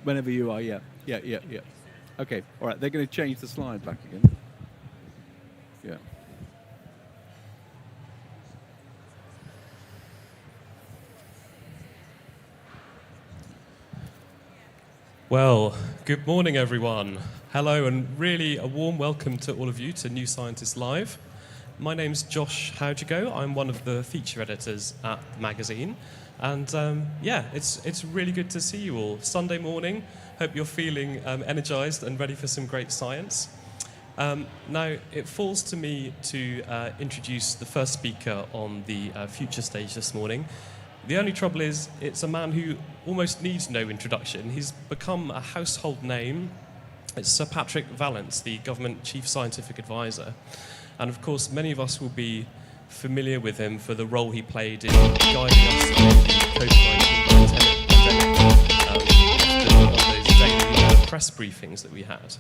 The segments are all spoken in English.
Whenever you are, yeah. Okay, all right, they're going to change the slide back again. Yeah. Well, good morning, everyone. Hello, and really a warm welcome to all of you to New Scientist Live. My name's Josh Howdigo. I'm one of the feature editors at the magazine. And it's really good to see you all. Sunday morning, hope you're feeling energized and ready for some great science. Now, it falls to me to introduce the first speaker on the future stage this morning. The only trouble is, it's a man who almost needs no introduction. He's become a household name. It's Sir Patrick Vallance, the Government Chief Scientific Advisor. And of course, many of us will be familiar with him for the role he played in guiding us through the COVID-19 pandemic on those daily press briefings that we had.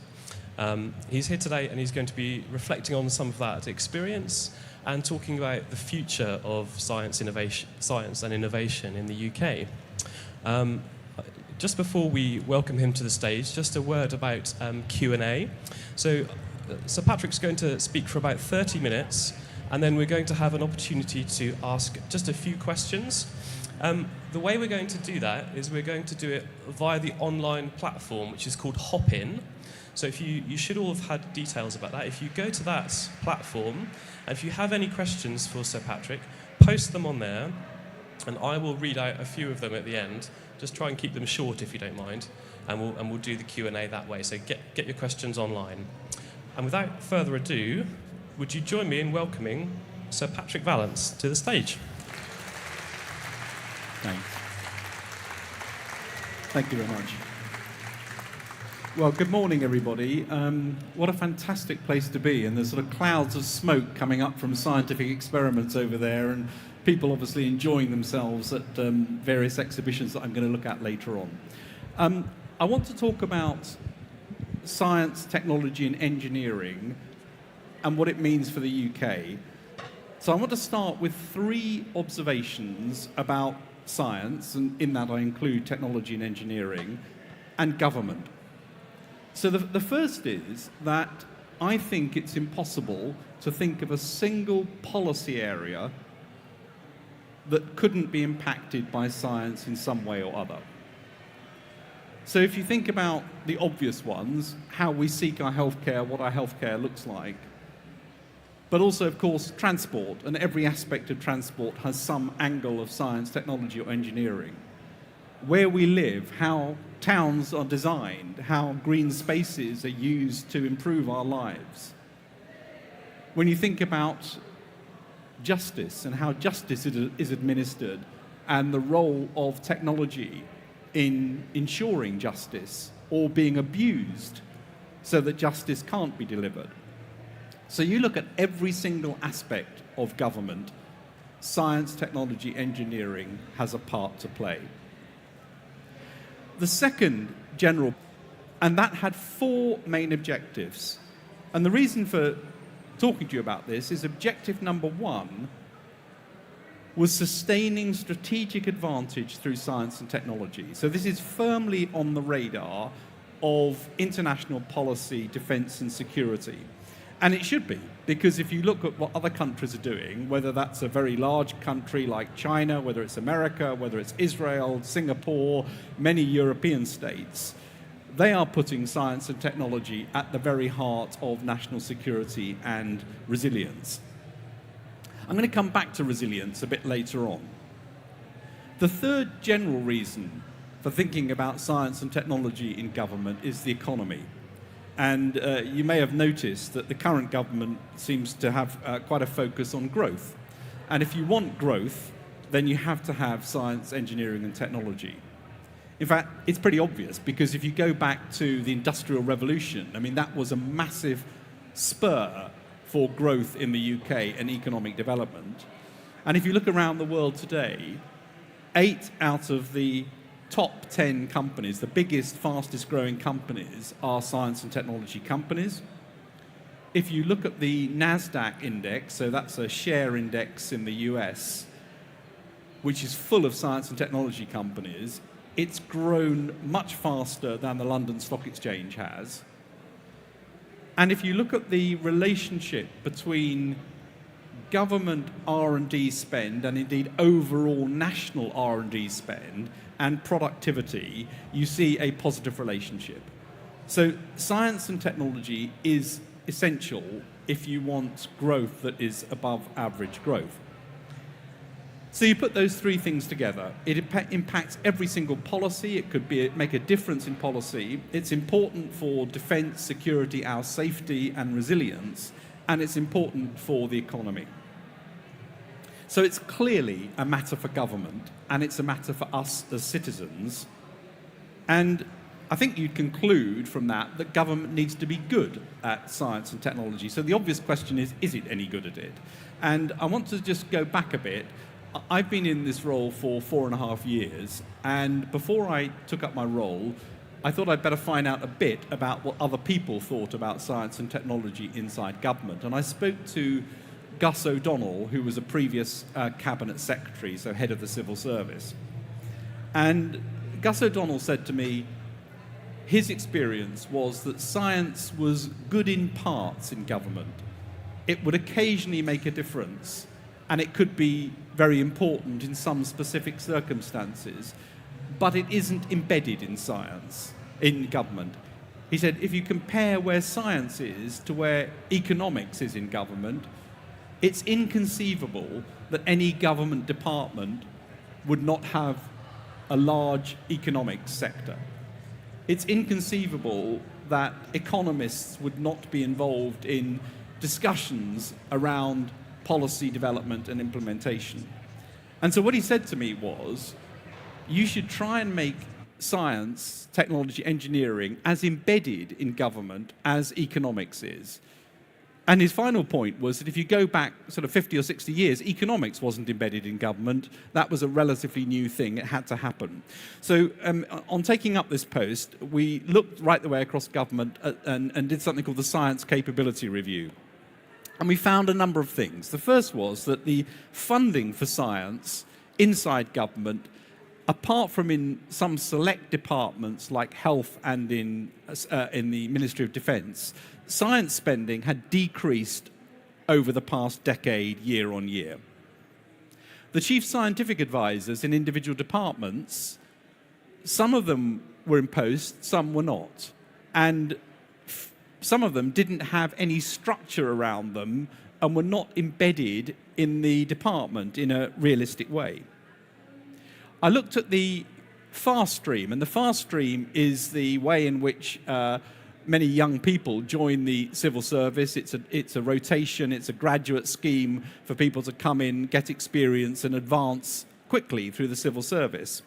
He's here today, and he's going to be reflecting on some of that experience and talking about the future of science and innovation in the UK. Just before we welcome him to the stage, just a word about Q&A. So Sir Patrick's going to speak for about 30 minutes, and then we're going to have an opportunity to ask just a few questions. The way we're going to do that is we're going to do it via the online platform, which is called Hopin. So if you should all have had details about that. If you go to that platform, and if you have any questions for Sir Patrick, post them on there, and I will read out a few of them at the end. Just try and keep them short if you don't mind, and we'll do the Q&A that way. So get your questions online. And without further ado, would you join me in welcoming Sir Patrick Vallance to the stage? Thanks. Thank you very much. Well, good morning, everybody. What a fantastic place to be, and there's sort of clouds of smoke coming up from scientific experiments over there, and people obviously enjoying themselves at various exhibitions that I'm going to look at later on. I want to talk about science, technology, and engineering, and what it means for the UK. So I want to start with 3 observations about science, and in that I include technology and engineering, and government. So the first is that I think it's impossible to think of a single policy area that couldn't be impacted by science in some way or other. So if you think about the obvious ones, how we seek our healthcare, what our healthcare looks like, but also, of course, transport, and every aspect of transport has some angle of science, technology, or engineering. Where we live, how towns are designed, how green spaces are used to improve our lives. When you think about justice and how justice is administered, and the role of technology in ensuring justice or being abused so that justice can't be delivered. So you look at every single aspect of government, science, technology, engineering has a part to play. The second general, and that had 4 main objectives. And the reason for talking to you about this is objective number 1 was sustaining strategic advantage through science and technology. So this is firmly on the radar of international policy, defense and security. And it should be, because if you look at what other countries are doing, whether that's a very large country like China, whether it's America, whether it's Israel, Singapore, many European states, they are putting science and technology at the very heart of national security and resilience. I'm going to come back to resilience a bit later on. The third general reason for thinking about science and technology in government is the economy. And you may have noticed that the current government seems to have quite a focus on growth. And if you want growth, then you have to have science, engineering, and technology. In fact, it's pretty obvious, because if you go back to the Industrial Revolution, I mean, that was a massive spur for growth in the UK and economic development. And if you look around the world today, 8 out of the top 10 companies, the biggest, fastest growing companies, are science and technology companies. If you look at the NASDAQ index, so that's a share index in the US, which is full of science and technology companies, it's grown much faster than the London Stock Exchange has. And if you look at the relationship between government R&D spend and indeed overall national R&D spend and productivity, you see a positive relationship. So science and technology is essential if you want growth that is above average growth. So you put those three things together. It impacts every single policy. It could make a difference in policy. It's important for defence, security, our safety and resilience, and it's important for the economy. So it's clearly a matter for government, and it's a matter for us as citizens. And I think you'd conclude from that government needs to be good at science and technology. So the obvious question is it any good at it? And I want to just go back a bit. I've been in this role for 4.5 years, and before I took up my role, I thought I'd better find out a bit about what other people thought about science and technology inside government. And I spoke to Gus O'Donnell, who was a previous cabinet secretary, so head of the civil service. And Gus O'Donnell said to me, his experience was that science was good in parts in government. It would occasionally make a difference, and it could be very important in some specific circumstances, but it isn't embedded in science, in government. He said, if you compare where science is to where economics is in government, it's inconceivable that any government department would not have a large economics sector. It's inconceivable that economists would not be involved in discussions around policy development and implementation. And so what he said to me was, you should try and make science, technology, engineering as embedded in government as economics is. And his final point was that if you go back sort of 50 or 60 years, economics wasn't embedded in government. That was a relatively new thing. It had to happen. So on taking up this post, we looked right the way across government and did something called the Science Capability Review. And we found a number of things. The first was that the funding for science inside government, apart from in some select departments like health and in the Ministry of Defence, science spending had decreased over the past decade, year on year. The chief scientific advisors in individual departments, some of them were in post, some were not. And some of them didn't have any structure around them and were not embedded in the department in a realistic way. I looked at the fast stream, and the fast stream is the way in which many young people join the civil service. It's a rotation, it's a graduate scheme for people to come in, get experience and advance quickly through the civil service.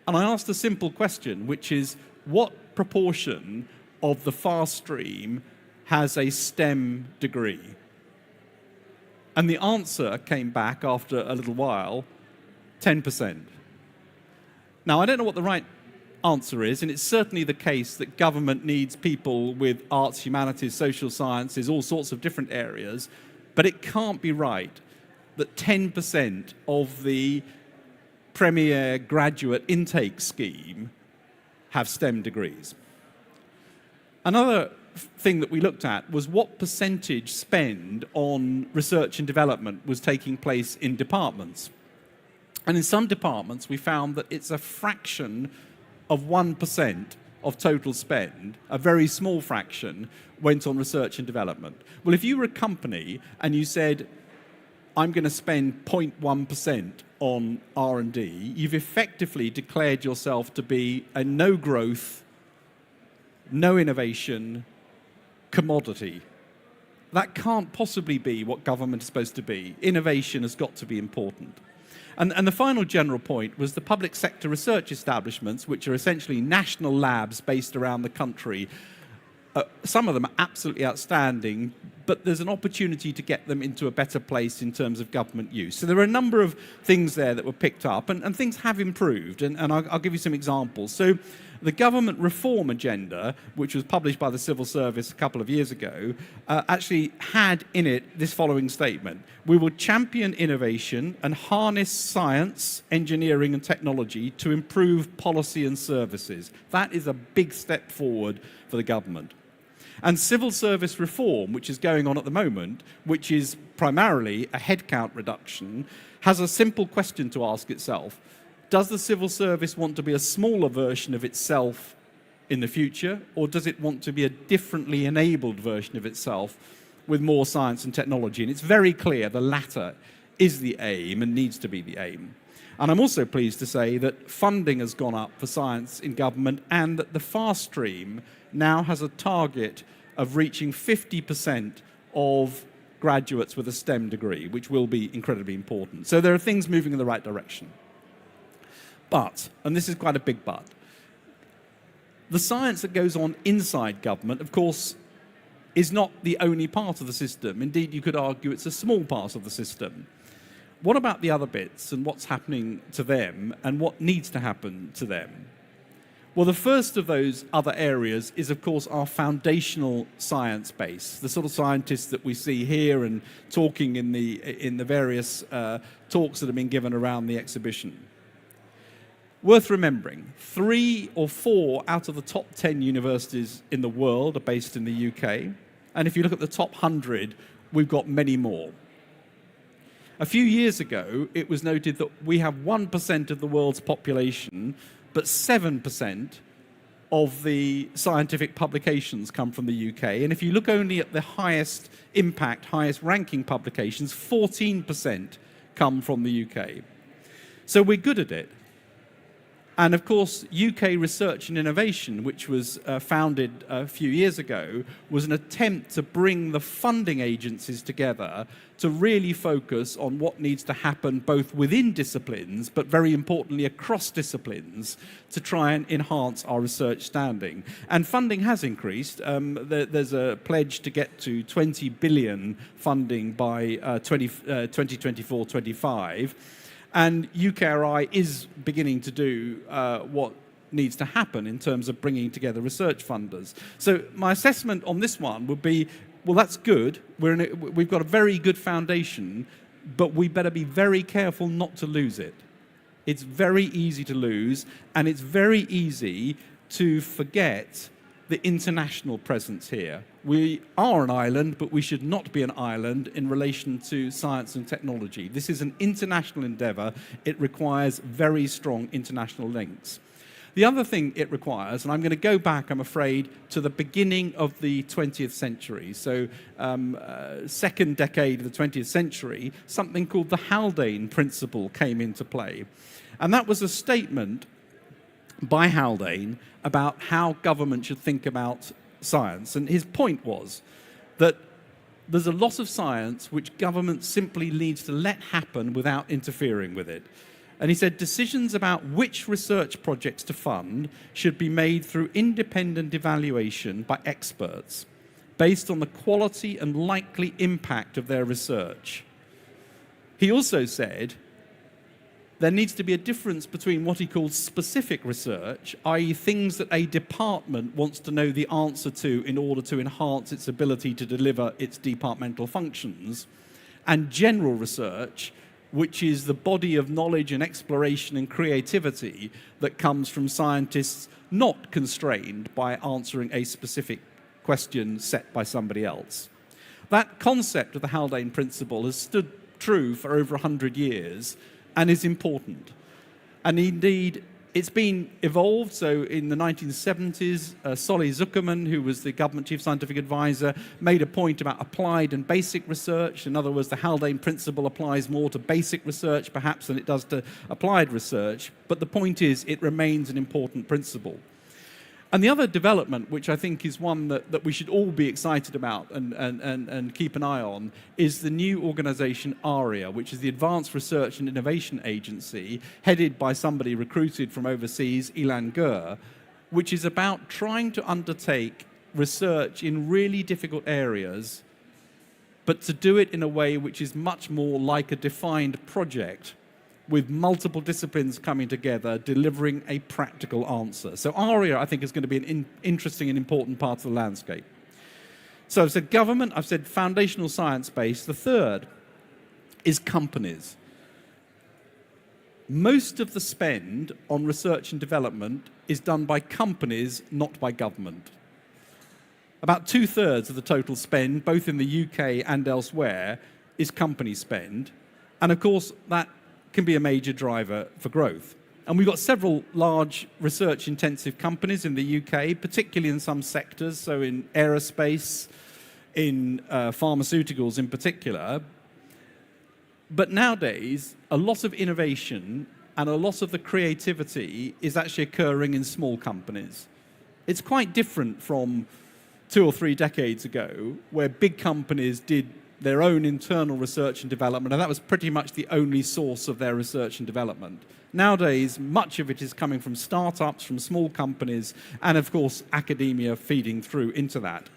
And I asked a simple question, which is, what proportion of the fast stream has a STEM degree? And the answer came back after a little while, 10%. Now, I don't know what the right answer is, and it's certainly the case that government needs people with arts, humanities, social sciences, all sorts of different areas, but it can't be right that 10% of the premier graduate intake scheme have STEM degrees. Another thing that we looked at was what percentage spend on research and development was taking place in departments. And in some departments, we found that it's a fraction of 1% of total spend, a very small fraction, went on research and development. Well, if you were a company and you said, I'm going to spend 0.1% on R&D, you've effectively declared yourself to be a no-growth, no innovation commodity. That can't possibly be what government is supposed to be. Innovation has got to be important. And the final general point was the public sector research establishments, which are essentially national labs based around the country. Some of them are absolutely outstanding, but there's an opportunity to get them into a better place in terms of government use. So there are a number of things there that were picked up, and things have improved, and I'll give you some examples. So the government reform agenda, which was published by the Civil Service a couple of years ago, actually had in it this following statement: we will champion innovation and harness science, engineering and technology to improve policy and services. That is a big step forward for the government. And civil service reform, which is going on at the moment, which is primarily a headcount reduction, has a simple question to ask itself. Does the civil service want to be a smaller version of itself in the future, or does it want to be a differently enabled version of itself with more science and technology? And it's very clear the latter is the aim and needs to be the aim. And I'm also pleased to say that funding has gone up for science in government, and that the FAST stream now has a target of reaching 50% of graduates with a STEM degree, which will be incredibly important. So there are things moving in the right direction. But, and this is quite a big but, the science that goes on inside government, of course, is not the only part of the system. Indeed, you could argue it's a small part of the system. What about the other bits, and what's happening to them, and what needs to happen to them? Well, the first of those other areas is, of course, our foundational science base, the sort of scientists that we see here and talking in the various talks that have been given around the exhibition. Worth remembering, 3 or 4 out of the top 10 universities in the world are based in the UK, and if you look at the top 100, we've got many more. A few years ago, it was noted that we have 1% of the world's population, but 7% of the scientific publications come from the UK. And if you look only at the highest impact, highest ranking publications, 14% come from the UK. So we're good at it. And of course, UK Research and Innovation, which was founded a few years ago, was an attempt to bring the funding agencies together to really focus on what needs to happen both within disciplines, but very importantly across disciplines, to try and enhance our research standing. And funding has increased. There's a pledge to get to 20 billion funding by 2024-25. And UKRI is beginning to do what needs to happen in terms of bringing together research funders. So my assessment on this one would be, well, that's good. We've got a very good foundation, but we better be very careful not to lose it. It's very easy to lose, and it's very easy to forget the international presence here. We are an island, but we should not be an island in relation to science and technology. This is an international endeavour. It requires very strong international links. The other thing it requires, and I'm going to go back, I'm afraid, to the beginning of the 20th century, so second decade of the 20th century, something called the Haldane Principle came into play. And that was a statement by Haldane about how government should think about science. And his point was that there's a lot of science which government simply needs to let happen without interfering with it. And he said decisions about which research projects to fund should be made through independent evaluation by experts based on the quality and likely impact of their research. He also said there needs to be a difference between what he called specific research, i.e. things that a department wants to know the answer to in order to enhance its ability to deliver its departmental functions, and general research, which is the body of knowledge and exploration and creativity that comes from scientists not constrained by answering a specific question set by somebody else. That concept of the Haldane Principle has stood true for over 100 years, and is important. And indeed, it's been evolved. So in the 1970s, Solly Zuckerman, who was the government chief scientific advisor, made a point about applied and basic research. In other words, the Haldane Principle applies more to basic research, perhaps, than it does to applied research. But the point is, it remains an important principle. And the other development, which I think is one that we should all be excited about and keep an eye on, is the new organization ARIA, which is the Advanced Research and Innovation Agency, headed by somebody recruited from overseas, Ilan Gur, which is about trying to undertake research in really difficult areas but to do it in a way which is much more like a defined project with multiple disciplines coming together, delivering a practical answer. So ARIA, I think, is going to be an interesting and important part of the landscape. So I've said government, I've said foundational science-based. The third is companies. Most of the spend on research and development is done by companies, not by government. About 2/3 of the total spend, both in the UK and elsewhere, is company spend. And of course, that can be a major driver for growth. And we've got several large research-intensive companies in the UK, particularly in some sectors, so in aerospace, in pharmaceuticals in particular. But nowadays, a lot of innovation and a lot of the creativity is actually occurring in small companies. It's quite different from 2 or 3 decades ago, where big companies did their own internal research and development, and that was pretty much the only source of their research and development. Nowadays, much of it is coming from startups, from small companies, and of course, academia feeding through into that.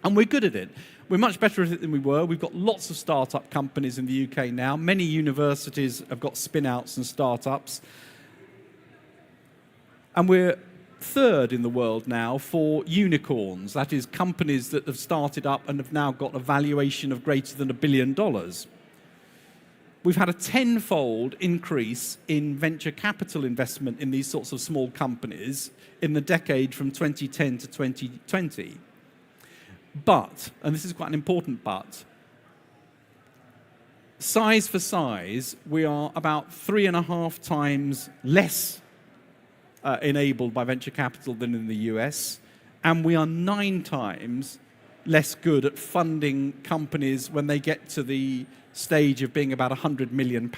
And we're good at it. We're much better at it than we were. We've got lots of startup companies in the UK now. Many universities have got spin-outs and startups. And we're third in the world now for unicorns, that is, companies that have started up and have now got a valuation of greater than $1 billion. We've had a 10-fold increase in venture capital investment in these sorts of small companies in the decade from 2010 to 2020. But, and this is quite an important but, size for size, we are about 3.5 times less enabled by venture capital than in the US, and we are 9 times less good at funding companies when they get to the stage of being about £100 million.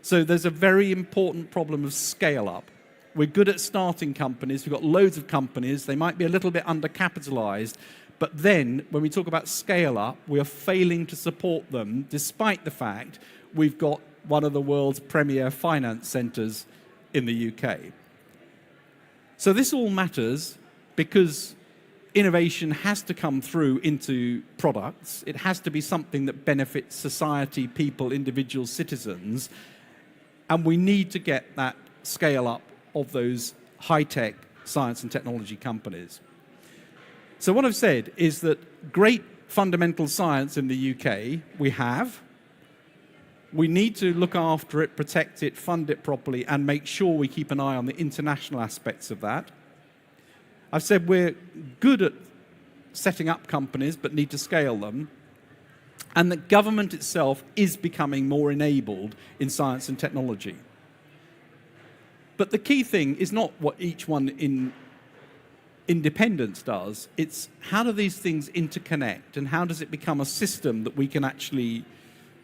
So there's a very important problem of scale up. We're good at starting companies, we've got loads of companies, they might be a little bit undercapitalized, but then when we talk about scale up, we are failing to support them despite the fact we've got one of the world's premier finance centers in the UK. So this all matters because innovation has to come through into products. It has to be something that benefits society, people, individuals, citizens. And we need to get that scale up of those high-tech science and technology companies. So what I've said is that great fundamental science in the UK we have. We need to look after it, protect it, fund it properly, and make sure we keep an eye on the international aspects of that. I've said we're good at setting up companies, but need to scale them. And that government itself is becoming more enabled in science and technology. But the key thing is not what each one in independence does, it's how do these things interconnect and how does it become a system that we can actually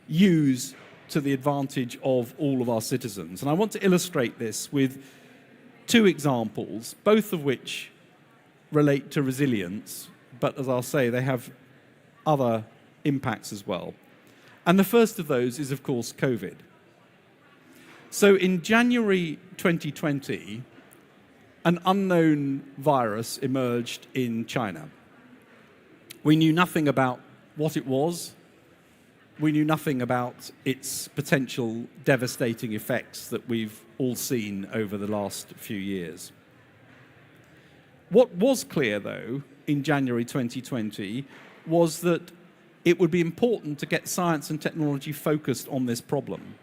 use to the advantage of all of our citizens. And I want to illustrate this with 2 examples, both of which relate to resilience, but as I'll say, they have other impacts as well. And the first of those is, of course, COVID. So in January 2020, an unknown virus emerged in China. We knew nothing about what it was. We knew nothing about its potential devastating effects that we've all seen over the last few years. What was clear, though, in January 2020 was that it would be important to get science and technology focused on this problem.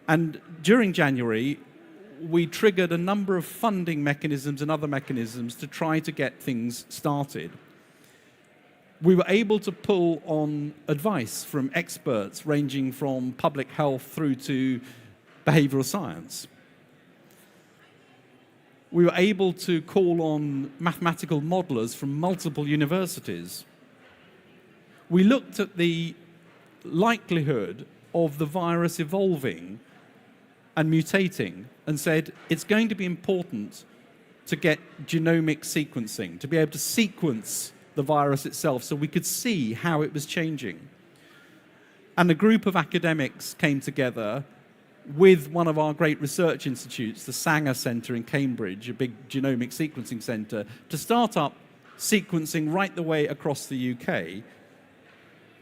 And during January, we triggered a number of funding mechanisms and other mechanisms to try to get things started. We were able to pull on advice from experts ranging from public health through to behavioral science. We were able to call on mathematical modelers from multiple universities. We looked at the likelihood of the virus evolving and mutating and said it's going to be important to get genomic sequencing, to be able to sequence the virus itself so we could see how it was changing. And a group of academics came together with one of our great research institutes, the Sanger Centre in Cambridge, a big genomic sequencing centre, to start up sequencing right the way across the UK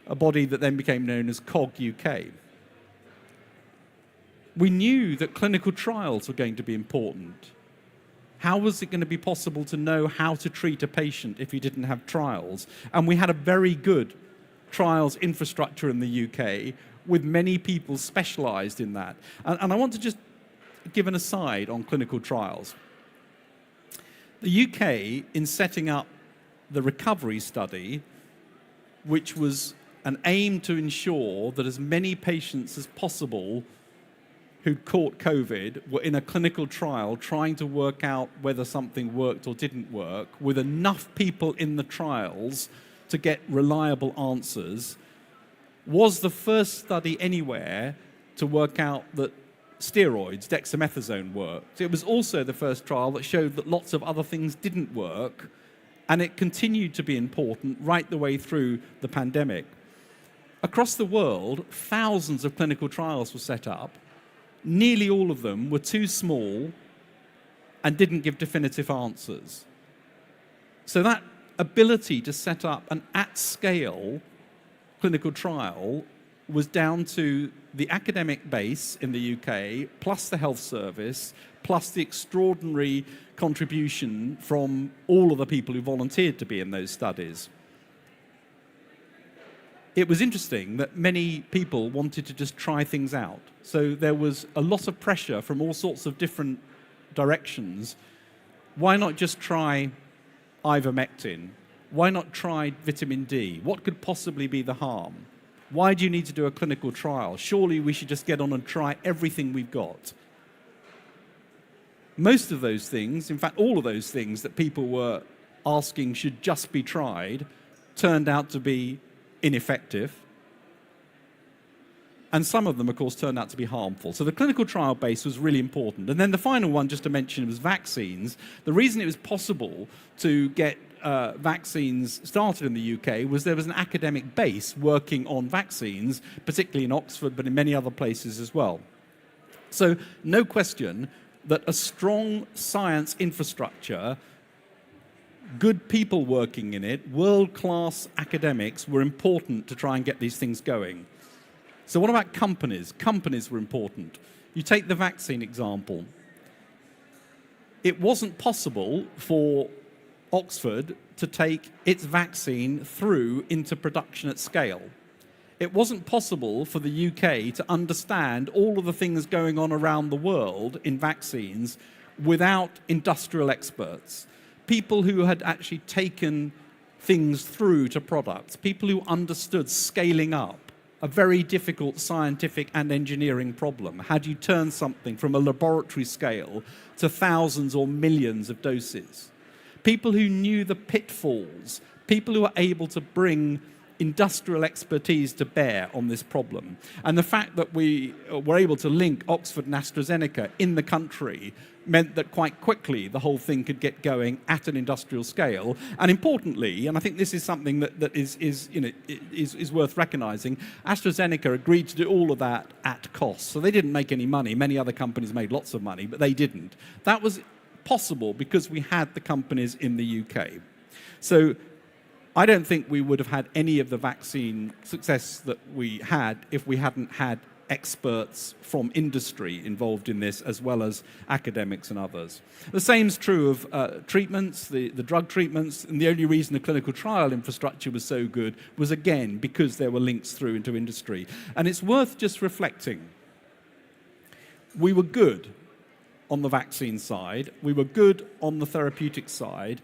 a body that then became known as COG UK. We knew that clinical trials were going to be important. How was it going to be possible to know how to treat a patient if you didn't have trials? And we had a very good trials infrastructure in the UK with many people specialised in that. And I want to just give an aside on clinical trials. The UK, in setting up the recovery study, which was an aim to ensure that as many patients as possible who'd caught COVID were in a clinical trial trying to work out whether something worked or didn't work, with enough people in the trials to get reliable answers, was the first study anywhere to work out that steroids, dexamethasone, worked. It was also the first trial that showed that lots of other things didn't work, and it continued to be important right the way through the pandemic. Across the world, thousands of clinical trials were set up. Nearly all of them were too small and didn't give definitive answers. So that ability to set up an at-scale clinical trial was down to the academic base in the UK, plus the health service, plus the extraordinary contribution from all of the people who volunteered to be in those studies. It was interesting that many people wanted to just try things out. So there was a lot of pressure from all sorts of different directions. Why not just try ivermectin? Why not try vitamin D? What could possibly be the harm? Why do you need to do a clinical trial? Surely we should just get on and try everything we've got. Most of those things, in fact, all of those things that people were asking should just be tried, turned out to be ineffective. And some of them, of course, turned out to be harmful. So the clinical trial base was really important. And then the final one, just to mention, was vaccines. The reason it was possible to get vaccines started in the UK was there was an academic base working on vaccines, particularly in Oxford, but in many other places as well. So no question that a strong science infrastructure, good people working in it, world-class academics were important to try and get these things going. So what about companies? Companies were important. You take the vaccine example. It wasn't possible for Oxford to take its vaccine through into production at scale. It wasn't possible for the UK to understand all of the things going on around the world in vaccines without industrial experts, people who had actually taken things through to products, people who understood scaling up a very difficult scientific and engineering problem. How do you turn something from a laboratory scale to thousands or millions of doses? People who knew the pitfalls, people who were able to bring industrial expertise to bear on this problem. And the fact that we were able to link Oxford and AstraZeneca in the country meant that quite quickly the whole thing could get going at an industrial scale. And importantly, and I think this is something that is worth recognising, AstraZeneca agreed to do all of that at cost. So they didn't make any money. Many other companies made lots of money, but they didn't. That was possible because we had the companies in the UK. So I don't think we would have had any of the vaccine success that we had if we hadn't had experts from industry involved in this, as well as academics and others. The same's true of treatments, the drug treatments, and the only reason the clinical trial infrastructure was so good was, again, because there were links through into industry. And it's worth just reflecting. We were good on the vaccine side. We were good on the therapeutic side.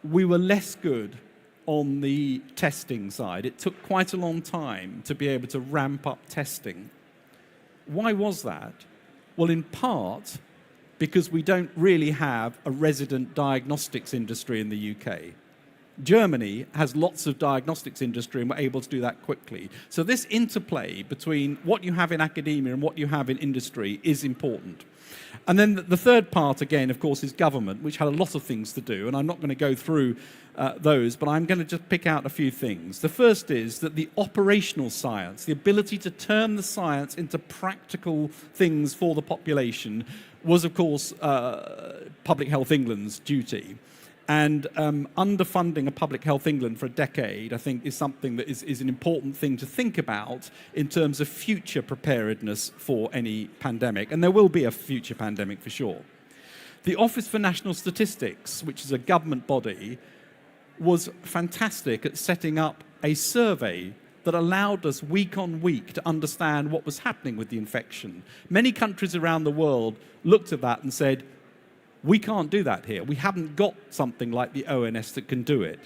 We were less good on the testing side. It took quite a long time to be able to ramp up testing. Why was that? Well, in part, because we don't really have a resident diagnostics industry in the UK. Germany has lots of diagnostics industry and we're able to do that quickly. So this interplay between what you have in academia and what you have in industry is important. And then the third part, again, of course, is government, which had a lot of things to do. And I'm not going to go through those, but I'm going to just pick out a few things. The first is that the operational science, the ability to turn the science into practical things for the population, was, of course, Public Health England's duty. And underfunding of Public Health England for a decade, I think, is something that is an important thing to think about in terms of future preparedness for any pandemic. And there will be a future pandemic for sure. The Office for National Statistics, which is a government body, was fantastic at setting up a survey that allowed us week on week to understand what was happening with the infection. Many countries around the world looked at that and said, we can't do that here. We haven't got something like the ONS that can do it.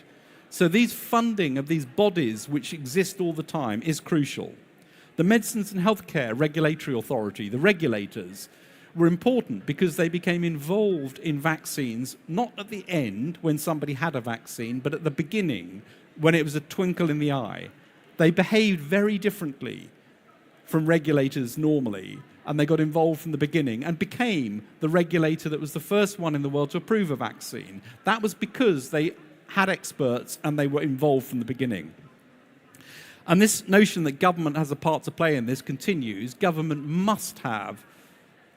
So these funding of these bodies which exist all the time is crucial. The Medicines and Healthcare Regulatory Authority, the regulators, were important because they became involved in vaccines, not at the end when somebody had a vaccine, but at the beginning when it was a twinkle in the eye. They behaved very differently from regulators normally, and they got involved from the beginning and became the regulator that was the first one in the world to approve a vaccine. That was because they had experts and they were involved from the beginning. And this notion that government has a part to play in this continues. Government must have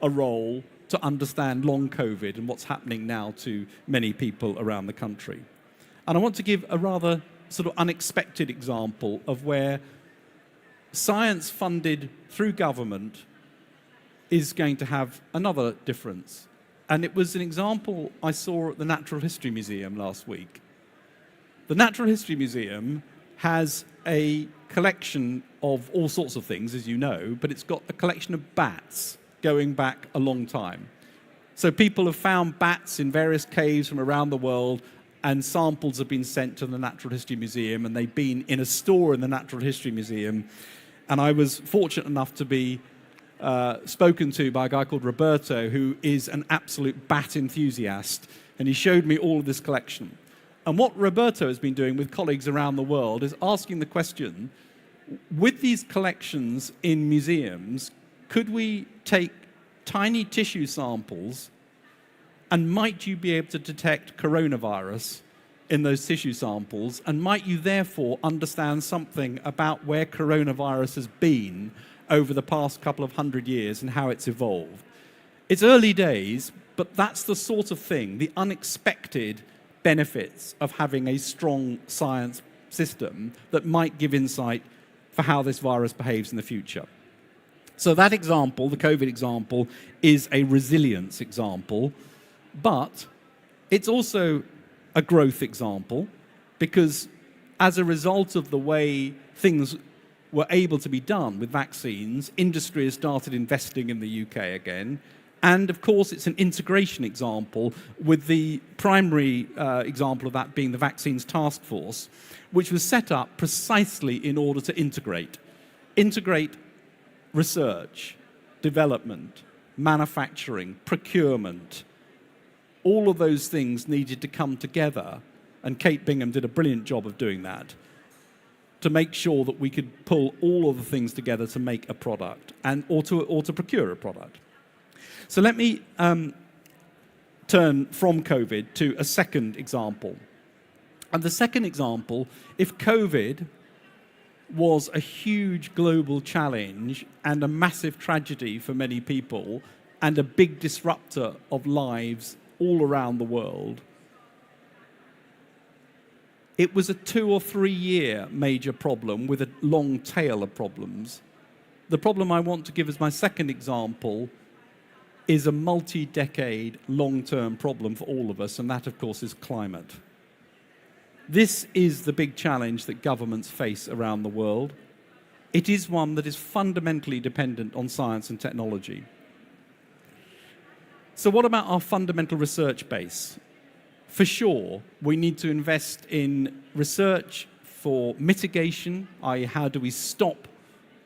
a role to understand long COVID and what's happening now to many people around the country. And I want to give a rather sort of unexpected example of where science funded through government is going to have another difference. And it was an example I saw at the Natural History Museum last week. The Natural History Museum has a collection of all sorts of things, as you know, but it's got a collection of bats going back a long time. So people have found bats in various caves from around the world, and samples have been sent to the Natural History Museum, and they've been in a store in the Natural History Museum. And I was fortunate enough to be spoken to by a guy called Roberto, who is an absolute bat enthusiast, and he showed me all of this collection. And what Roberto has been doing with colleagues around the world is asking the question, with these collections in museums, could we take tiny tissue samples, and might you be able to detect coronavirus in those tissue samples, and might you therefore understand something about where coronavirus has been over the past couple of 100 years and how it's evolved? It's early days, but that's the sort of thing, the unexpected benefits of having a strong science system that might give insight for how this virus behaves in the future. So that example, the COVID example, is a resilience example, but it's also a growth example, because as a result of the way things were able to be done with vaccines, industry has started investing in the UK again. And of course, it's an integration example, with the primary example of that being the Vaccines Task Force, which was set up precisely in order to integrate research, development, manufacturing, procurement. All of those things needed to come together, and Kate Bingham did a brilliant job of doing that, to make sure that we could pull all of the things together to make a product, or to procure a product. So let me turn from COVID to a second example. And the second example, if COVID was a huge global challenge and a massive tragedy for many people and a big disruptor of lives all around the world, it was a 2 or 3 year major problem with a long tail of problems. The problem I want to give as my second example is a multi-decade long-term problem for all of us, and that, of course, is climate. This is the big challenge that governments face around the world. It is one that is fundamentally dependent on science and technology. So what about our fundamental research base? For sure, we need to invest in research for mitigation, i.e. how do we stop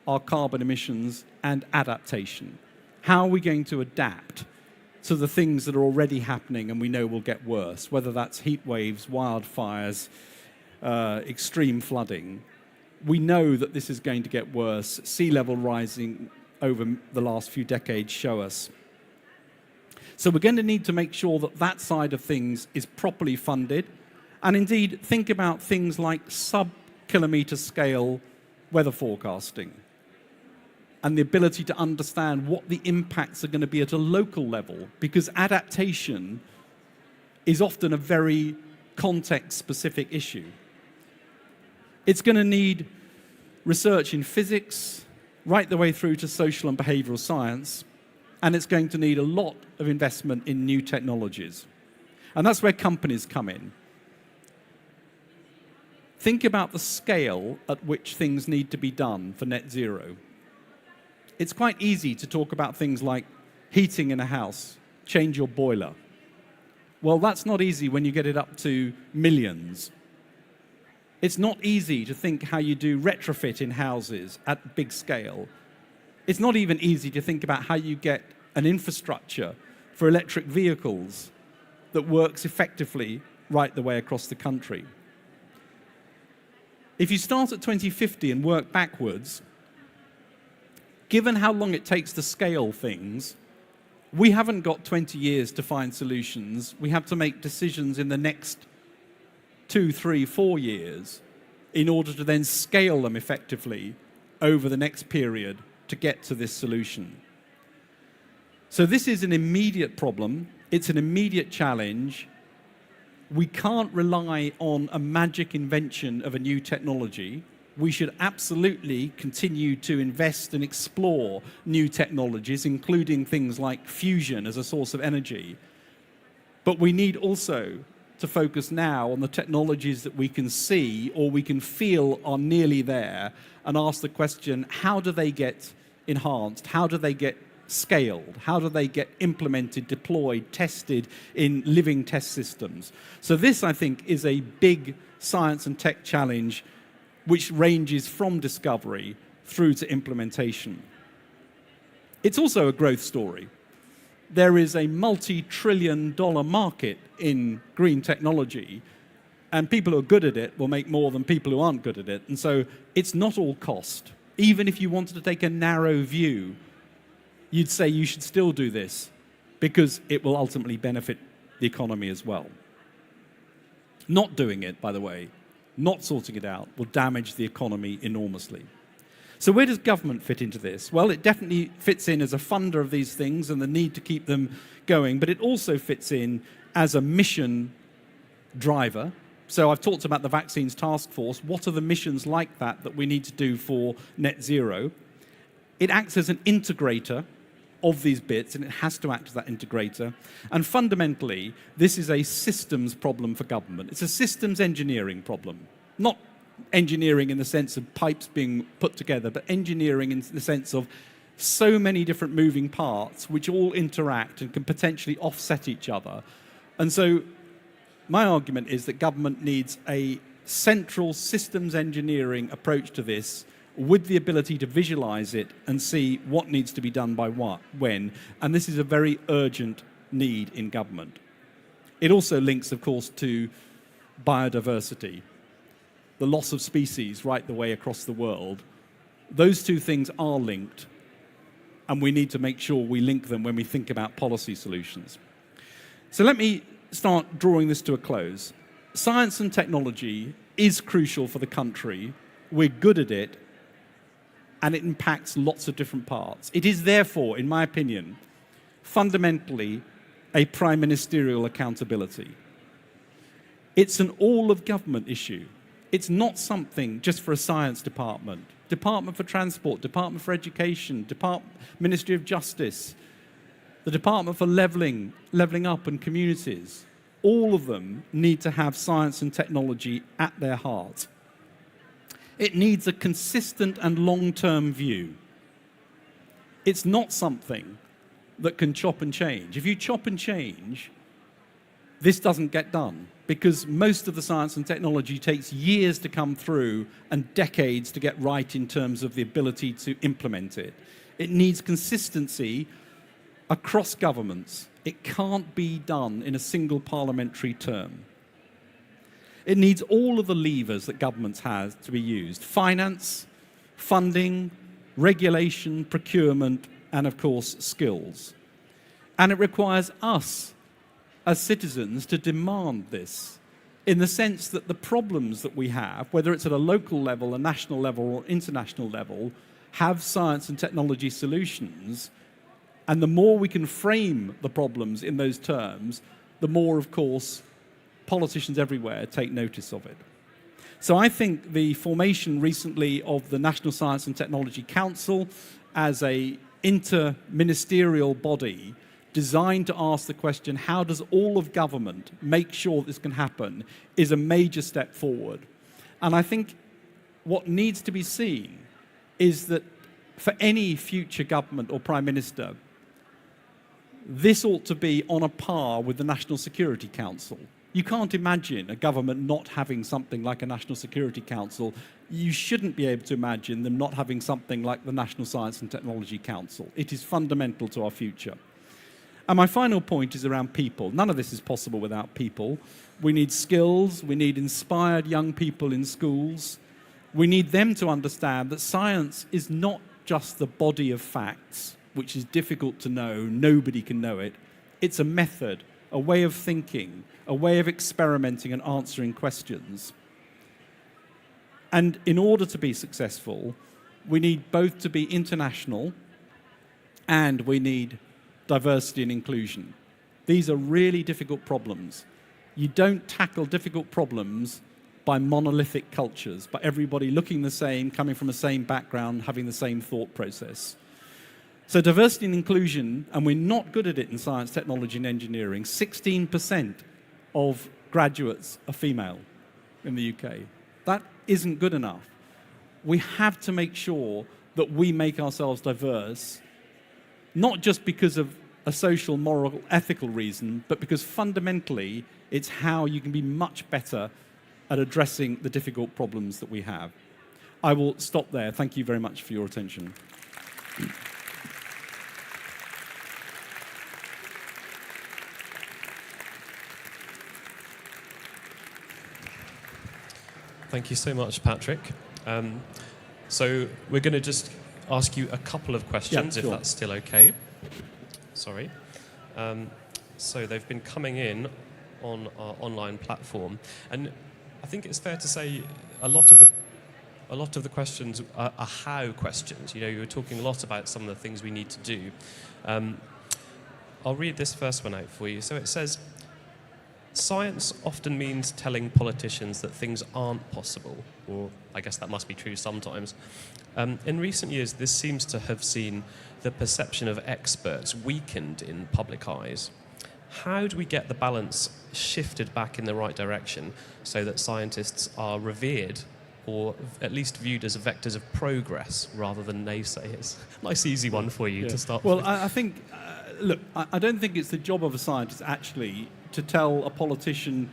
our carbon emissions, and adaptation. How are we going to adapt to the things that are already happening and we know will get worse, whether that's heat waves, wildfires, extreme flooding. We know that this is going to get worse. Sea level rising over the last few decades show us. So we're going to need to make sure that that side of things is properly funded, and indeed think about things like sub-kilometre scale weather forecasting and the ability to understand what the impacts are going to be at a local level, because adaptation is often a very context-specific issue. It's going to need research in physics, right the way through to social and behavioral science, and it's going to need a lot of investment in new technologies. And that's where companies come in. Think about the scale at which things need to be done for net zero. It's quite easy to talk about things like heating in a house, change your boiler. Well, that's not easy when you get it up to millions. It's not easy to think how you do retrofit in houses at big scale. It's not even easy to think about how you get an infrastructure for electric vehicles that works effectively right the way across the country. If you start at 2050 and work backwards, given how long it takes to scale things, we haven't got 20 years to find solutions. We have to make decisions in the next 2, 3, 4 years in order to then scale them effectively over the next period to get to this solution. So this is an immediate problem. It's an immediate challenge. We can't rely on a magic invention of a new technology. We should absolutely continue to invest and explore new technologies, including things like fusion as a source of energy. But we need also to focus now on the technologies that we can see or we can feel are nearly there and ask the question, how do they get enhanced? How do they get scaled? How do they get implemented, deployed, tested in living test systems? So this, I think, is a big science and tech challenge which ranges from discovery through to implementation. It's also a growth story. There is a multi-trillion-dollar market in green technology, and people who are good at it will make more than people who aren't good at it. And so it's not all cost. Even if you wanted to take a narrow view, you'd say you should still do this because it will ultimately benefit the economy as well. Not doing it, by the way, not sorting it out, will damage the economy enormously. So where does government fit into this? Well, it definitely fits in as a funder of these things and the need to keep them going, but it also fits in as a mission driver. So I've talked about the Vaccines Task Force. What are the missions like that we need to do for net zero? It acts as an integrator of these bits, and it has to act as that integrator. And fundamentally, this is a systems problem for government. It's a systems engineering problem. Not engineering in the sense of pipes being put together, but engineering in the sense of so many different moving parts which all interact and can potentially offset each other. And so my argument is that government needs a central systems engineering approach to this with the ability to visualize it and see what needs to be done by what, when. And this is a very urgent need in government. It also links, of course, to biodiversity, the loss of species right the way across the world. Those two things are linked, and we need to make sure we link them when we think about policy solutions. So let me start drawing this to a close. Science and technology is crucial for the country. We're good at it, and it impacts lots of different parts. It is therefore, in my opinion, fundamentally a prime ministerial accountability. It's an all-of-government issue. It's not something just for a science department, Department for Transport, Department for Education, Ministry of Justice, the Department for Levelling Up and Communities. All of them need to have science and technology at their heart. It needs a consistent and long-term view. It's not something that can chop and change. If you chop and change, this doesn't get done because most of the science and technology takes years to come through and decades to get right in terms of the ability to implement it. It needs consistency across governments. It can't be done in a single parliamentary term. It needs all of the levers that governments have to be used: finance, funding, regulation, procurement, and of course, skills. And it requires us as citizens to demand this in the sense that the problems that we have, whether it's at a local level, a national level, or international level, have science and technology solutions. And the more we can frame the problems in those terms, the more, of course, politicians everywhere take notice of it. So I think the formation recently of the National Science and Technology Council as a inter-ministerial body designed to ask the question, how does all of government make sure this can happen, is a major step forward. And I think what needs to be seen is that for any future government or Prime Minister, this ought to be on a par with the National Security Council. You can't imagine a government not having something like a National Security Council. You shouldn't be able to imagine them not having something like the National Science and Technology Council. It is fundamental to our future. And my final point is around people. None of this is possible without people. We need skills, we need inspired young people in schools. We need them to understand that science is not just the body of facts, which is difficult to know, nobody can know it. It's a method, a way of thinking, a way of experimenting and answering questions. And in order to be successful, we need both to be international and we need diversity and inclusion. These are really difficult problems. You don't tackle difficult problems by monolithic cultures, by everybody looking the same, coming from the same background, having the same thought process. So diversity and inclusion, and we're not good at it in science, technology and engineering. 16% of graduates are female in the UK. That isn't good enough. We have to make sure that we make ourselves diverse, not just because of a social, moral, ethical reason, but because fundamentally it's how you can be much better at addressing the difficult problems that we have. I will stop there. Thank you very much for your attention. Thank you so much, Patrick. So we're going to just ask you a couple of questions, if that's still okay. Sorry. So they've been coming in on our online platform, and I think it's fair to say a lot of the questions are how questions. You know, you were talking a lot about some of the things we need to do. I'll read this first one out for you. So it says, science often means telling politicians that things aren't possible, or I guess that must be true sometimes. In recent years, this seems to have seen the perception of experts weakened in public eyes. How do we get the balance shifted back in the right direction so that scientists are revered or at least viewed as vectors of progress rather than naysayers? Nice easy one for you to start with. Well, I think, look, I don't think it's the job of a scientist actually to tell a politician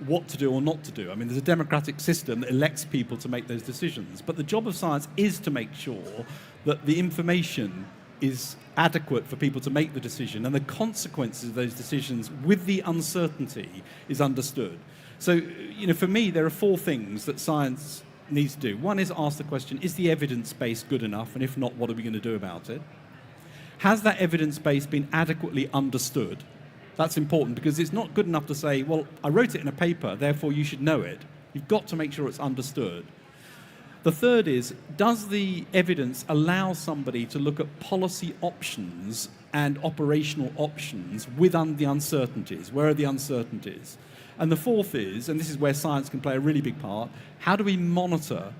what to do or not to do. I mean, there's a democratic system that elects people to make those decisions. But the job of science is to make sure that the information is adequate for people to make the decision and the consequences of those decisions with the uncertainty is understood. So, you know, for me, there are four things that science needs to do. One is ask the question, is the evidence base good enough? And if not, what are we going to do about it? Has that evidence base been adequately understood? That's important because it's not good enough to say, well, I wrote it in a paper, therefore you should know it. You've got to make sure it's understood. The third is, does the evidence allow somebody to look at policy options and operational options with the uncertainties? Where are the uncertainties? And the fourth is, and this is where science can play a really big part, how do we monitor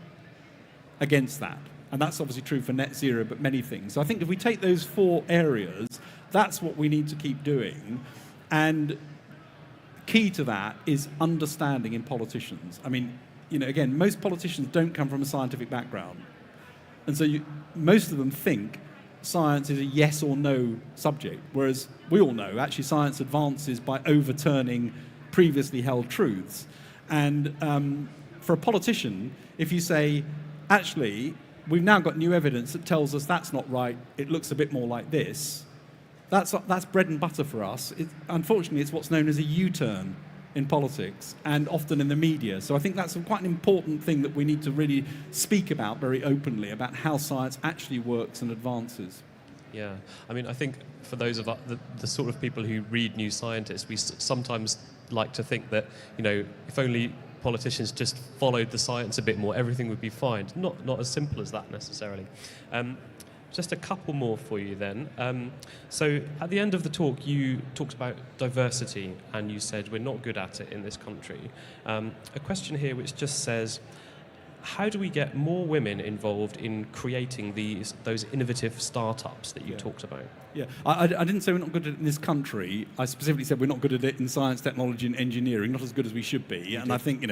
against that? And that's obviously true for net zero, but many things. So I think if we take those four areas, that's what we need to keep doing. And key to that is understanding in politicians. I mean, you know, again, most politicians don't come from a scientific background. And so most of them think science is a yes or no subject, whereas we all know actually science advances by overturning previously held truths. And for a politician, if you say, actually, we've now got new evidence that tells us that's not right, it looks a bit more like this, that's bread and butter for us. Unfortunately, it's what's known as a U-turn in politics and often in the media. So I think that's quite an important thing that we need to really speak about very openly, about how science actually works and advances. Yeah, I mean, I think for those of us, the sort of people who read New Scientist, we sometimes like to think that, you know, if only politicians just followed the science a bit more, everything would be fine. Not as simple as that necessarily. just a couple more for you then. So at the end of the talk, you talked about diversity, and you said we're not good at it in this country. A question here which just says, how do we get more women involved in creating those innovative startups that you talked about? Yeah, I didn't say we're not good at it in this country. I specifically said we're not good at it in science, technology, and engineering, not as good as we should be. And I think,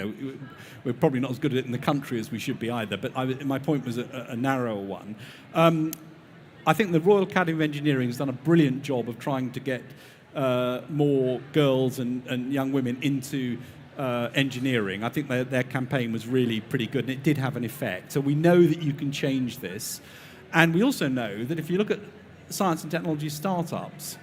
we're probably not as good at it in the country as we should be either. But my point was a narrower one. I think the Royal Academy of Engineering has done a brilliant job of trying to get more girls and young women into engineering. I think their campaign was really pretty good, and it did have an effect. So we know that you can change this. And we also know that if you look at science and technology startups,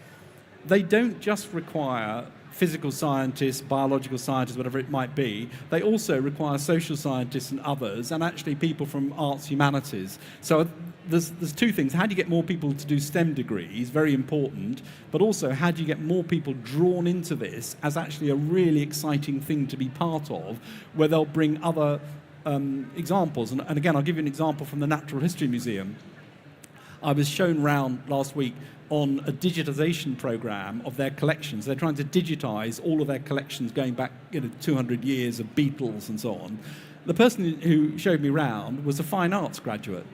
they don't just require physical scientists, biological scientists, whatever it might be. They also require social scientists and others, and actually people from arts, humanities. So there's two things. How do you get more people to do STEM degrees? Very important. But also, how do you get more people drawn into this as actually a really exciting thing to be part of, where they'll bring other examples. And again, I'll give you an example from the Natural History Museum. I was shown round last week on a digitization program of their collections. They're trying to digitize all of their collections going back 200 years of beetles and so on. The person who showed me round was a fine arts graduate.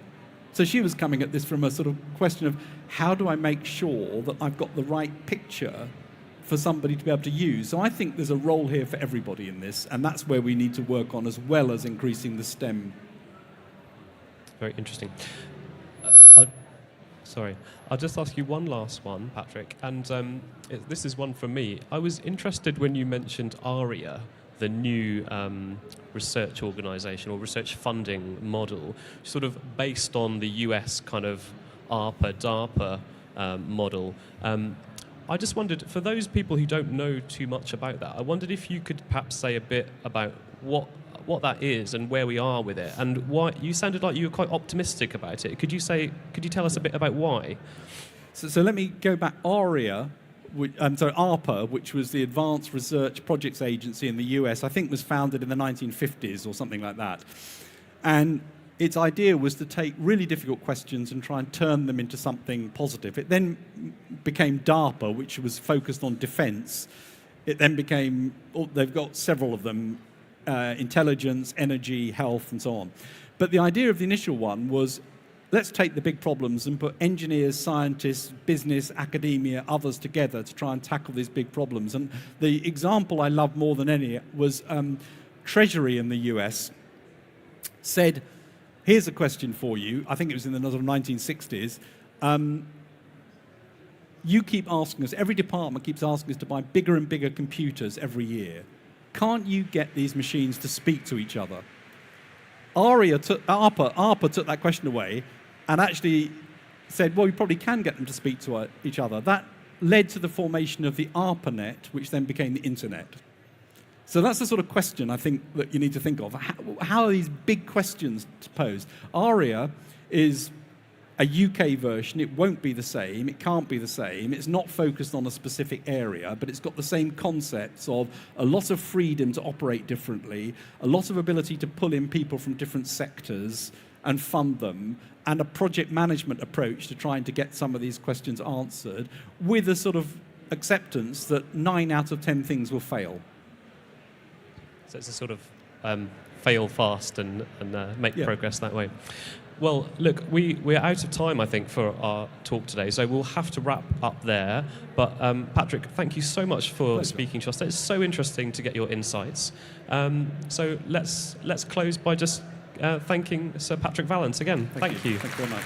So she was coming at this from a sort of question of, how do I make sure that I've got the right picture for somebody to be able to use? So I think there's a role here for everybody in this, and that's where we need to work on, as well as increasing the STEM. Very interesting. I'll just ask you one last one, Patrick, and this is one from me. I was interested when you mentioned ARIA, the new research organisation or research funding model, sort of based on the US kind of DARPA model. I just wondered, for those people who don't know too much about that, I wondered if you could perhaps say a bit about what that is and where we are with it, and why. You sounded like you were quite optimistic about it. Could you tell us a bit about why? So let me go back. ARPA, which was the Advanced Research Projects Agency in the US, I think was founded in the 1950s or something like that. And its idea was to take really difficult questions and try and turn them into something positive. It then became DARPA, which was focused on defense. It then became, they've got several of them, intelligence, energy, health, and so on. But the idea of the initial one was, let's take the big problems and put engineers, scientists, business, academia, others together to try and tackle these big problems. And the example I love more than any was Treasury in the US said, here's a question for you. I think it was in the 1960s. You keep asking us, every department keeps asking us to buy bigger and bigger computers every year. Can't you get these machines to speak to each other? ARPA took that question away and actually said, well, we probably can get them to speak to each other. That led to the formation of the ARPANET, which then became the internet. So that's the sort of question I think that you need to think of. How are these big questions posed? ARIA is a UK version. It won't be the same. It can't be the same. It's not focused on a specific area, but it's got the same concepts of a lot of freedom to operate differently, a lot of ability to pull in people from different sectors and fund them, and a project management approach to trying to get some of these questions answered, with a sort of acceptance that 9 out of 10 things will fail. So it's a sort of fail fast and make progress that way. Well, look, we're out of time, I think, for our talk today, so we'll have to wrap up there. But Patrick, thank you so much for speaking to us. It's so interesting to get your insights. So let's close by just thanking Sir Patrick Vallance again. Thank you. Thank you very much.